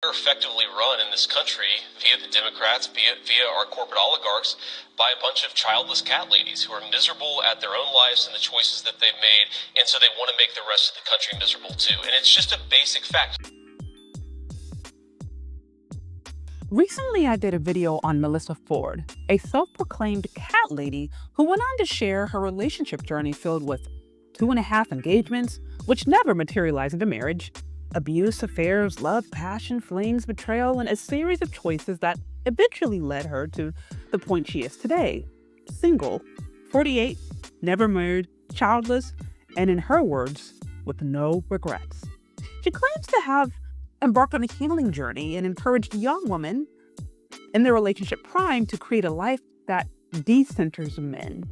are effectively run in this country via the Democrats, via our corporate oligarchs, by a bunch of childless cat ladies who are miserable at their own lives and the choices that they've made, and so they want to make the rest of the country miserable too. And it's just a basic fact. Recently, I did a video on Melissa Ford, a self-proclaimed cat lady who went on to share her relationship journey filled with 2.5 engagements, which never materialized into marriage, abuse, affairs, love, passion, flings, betrayal, and a series of choices that eventually led her to the point she is today. Single, 48, never married, childless, and in her words, with no regrets. She claims to have embarked on a healing journey and encouraged young women in their relationship prime to create a life that decenters men.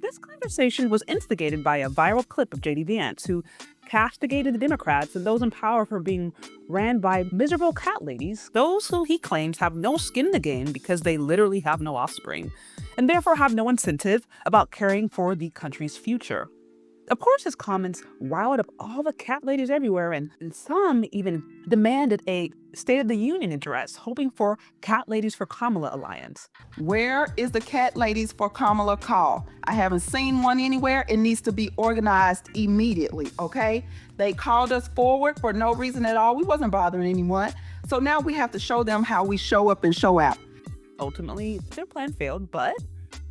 This conversation was instigated by a viral clip of J.D. Vance, who castigated the Democrats and those in power for being ran by miserable cat ladies, those who he claims have no skin in the game because they literally have no offspring, and therefore have no incentive about caring for the country's future. Of course, his comments riled up all the cat ladies everywhere, and some even demanded a State of the Union address, hoping for Cat Ladies for Kamala alliance. Where is the Cat Ladies for Kamala call? I haven't seen one anywhere. It needs to be organized immediately, okay? They called us forward for no reason at all. We wasn't bothering anyone. So now we have to show them how we show up and show out. Ultimately, their plan failed, but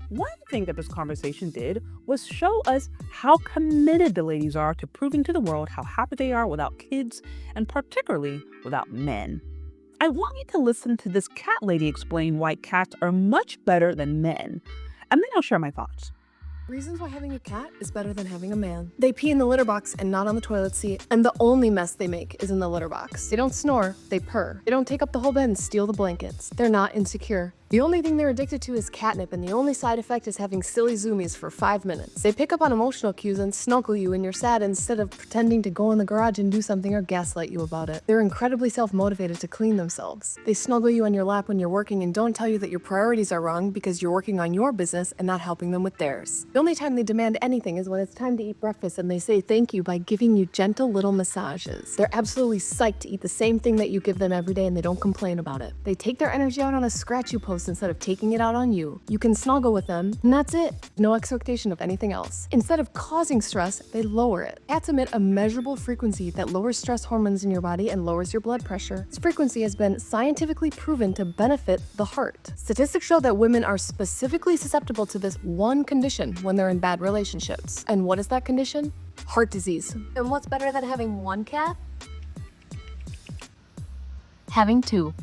one thing that this conversation did was show us how committed the ladies are to proving to the world how happy they are without kids, and particularly without men. I want you to listen to this cat lady explain why cats are much better than men, and then I'll share my thoughts. Reasons why having a cat is better than having a man. They pee in the litter box and not on the toilet seat, and the only mess they make is in the litter box. They don't snore, they purr. They don't take up the whole bed and steal the blankets. They're not insecure. The only thing they're addicted to is catnip, and the only side effect is having silly zoomies for 5 minutes. They pick up on emotional cues and snuggle you when you're sad instead of pretending to go in the garage and do something or gaslight you about it. They're incredibly self-motivated to clean themselves. They snuggle you on your lap when you're working and don't tell you that your priorities are wrong because you're working on your business and not helping them with theirs. The only time they demand anything is when it's time to eat breakfast, and they say thank you by giving you gentle little massages. They're absolutely psyched to eat the same thing that you give them every day, and they don't complain about it. They take their energy out on a scratch you post instead of taking it out on you. You can snuggle with them, and that's it. No expectation of anything else. Instead of causing stress, they lower it. Cats emit a measurable frequency that lowers stress hormones in your body and lowers your blood pressure. This frequency has been scientifically proven to benefit the heart. Statistics show that women are specifically susceptible to this one condition when they're in bad relationships. And what is that condition? Heart disease. And what's better than having one cat? Having 2.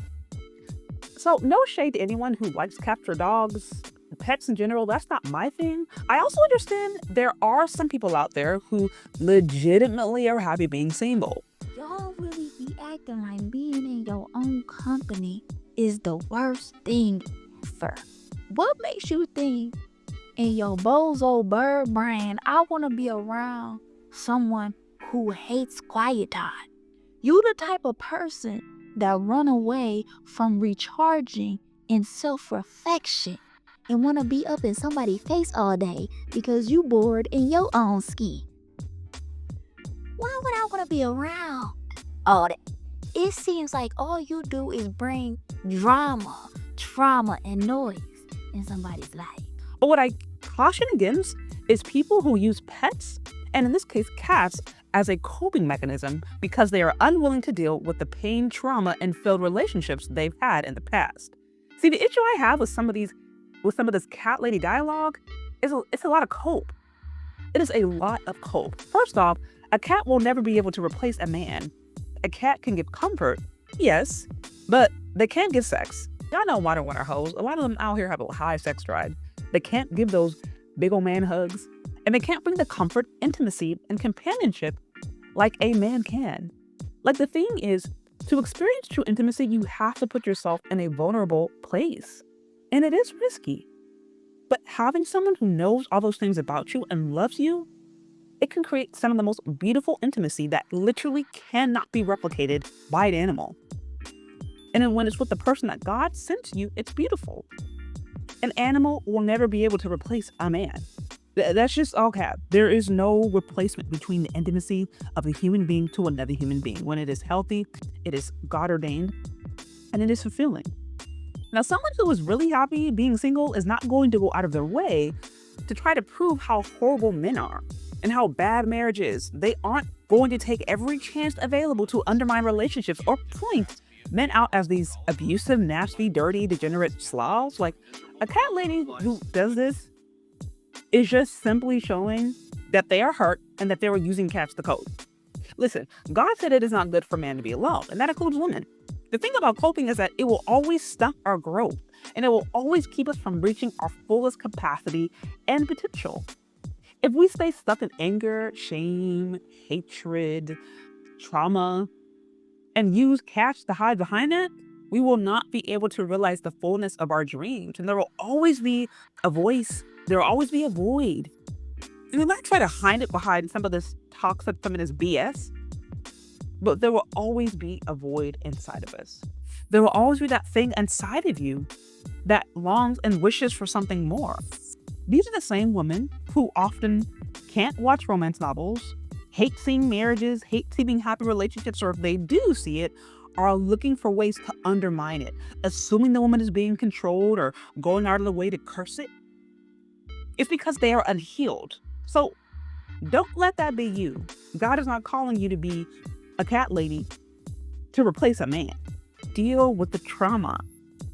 So no shade to anyone who likes capture dogs, pets in general. That's not my thing. I also understand there are some people out there who legitimately are happy being single. Y'all really be acting like being in your own company is the worst thing ever. What makes you think in your bozo bird brain I want to be around someone who hates quiet time? You the type of person that run away from recharging in self-reflection and want to be up in somebody's face all day because you bored in your own skin. Why would I want to be around all that? It seems like all you do is bring drama, trauma, and noise in somebody's life. But what I caution against is people who use pets, and in this case cats, as a coping mechanism because they are unwilling to deal with the pain, trauma, and failed relationships they've had in the past. See, the issue I have with some of this cat lady dialogue is it's a lot of cope. It is a lot of cope. First off, a cat will never be able to replace a man. A cat can give comfort, yes, but they can't give sex. Y'all know modern winter hoes. A lot of them out here have a high sex drive. They can't give those big old man hugs, and they can't bring the comfort, intimacy, and companionship like a man can. Like, the thing is, to experience true intimacy, you have to put yourself in a vulnerable place. And it is risky. But having someone who knows all those things about you and loves you, it can create some of the most beautiful intimacy that literally cannot be replicated by an animal. And then when it's with the person that God sent you, it's beautiful. An animal will never be able to replace a man. That's just all cap. There is no replacement between the intimacy of a human being to another human being. When it is healthy, it is God ordained, and it is fulfilling. Now, someone who is really happy being single is not going to go out of their way to try to prove how horrible men are and how bad marriage is. They aren't going to take every chance available to undermine relationships or point men out as these abusive, nasty, dirty, degenerate slobs. Like, a cat lady who does this is just simply showing that they are hurt and that they were using cats to cope. Listen, God said it is not good for man to be alone, and that includes women. The thing about coping is that it will always stunt our growth, and it will always keep us from reaching our fullest capacity and potential. If we stay stuck in anger, shame, hatred, trauma, and use cats to hide behind that, we will not be able to realize the fullness of our dreams. And there will always be a voice. There will always be a void. And we might try to hide it behind some of this toxic feminist BS, but there will always be a void inside of us. There will always be that thing inside of you that longs and wishes for something more. These are the same women who often can't watch romance novels, hate seeing marriages, hate seeing happy relationships, or if they do see it, are looking for ways to undermine it, assuming the woman is being controlled or going out of the way to curse it. It's because they are unhealed. So don't let that be you. God is not calling you to be a cat lady to replace a man. Deal with the trauma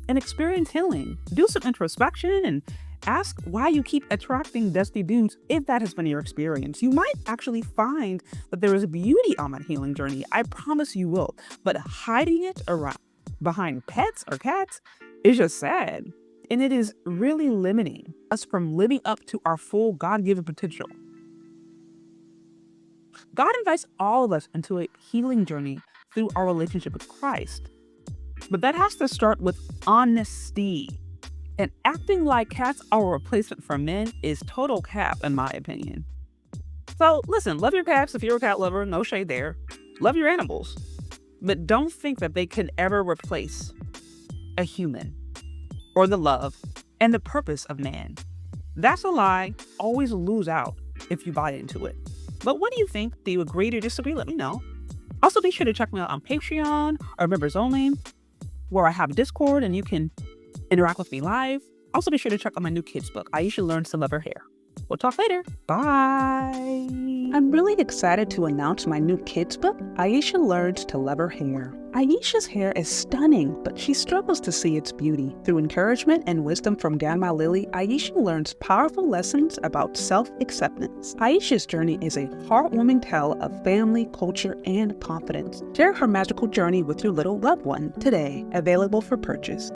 and experience healing. Do some introspection and ask why you keep attracting dusty dudes if that has been your experience. You might actually find that there is beauty on that healing journey. I promise you will. But hiding it around behind pets or cats is just sad. And it is really limiting us from living up to our full God-given potential. God invites all of us into a healing journey through our relationship with Christ. But that has to start with honesty. And acting like cats are a replacement for men is total cap, in my opinion. So listen, love your cats if you're a cat lover, no shade there. Love your animals. But don't think that they can ever replace a human or the love and the purpose of man. That's a lie. Always lose out if you buy into it. But what do you think? Do you agree or disagree? Let me know. Also, be sure to check me out on Patreon or Members Only, where I have Discord and you can interact with me live. Also, be sure to check out my new kids book, Aisha Learns to Love Her Hair. We'll talk later. Bye. I'm really excited to announce my new kids book, Aisha Learns to Love Her Hair. Aisha's hair is stunning, but she struggles to see its beauty. Through encouragement and wisdom from Grandma Lily, Aisha learns powerful lessons about self-acceptance. Aisha's journey is a heartwarming tale of family, culture, and confidence. Share her magical journey with your little loved one today. Available for purchase.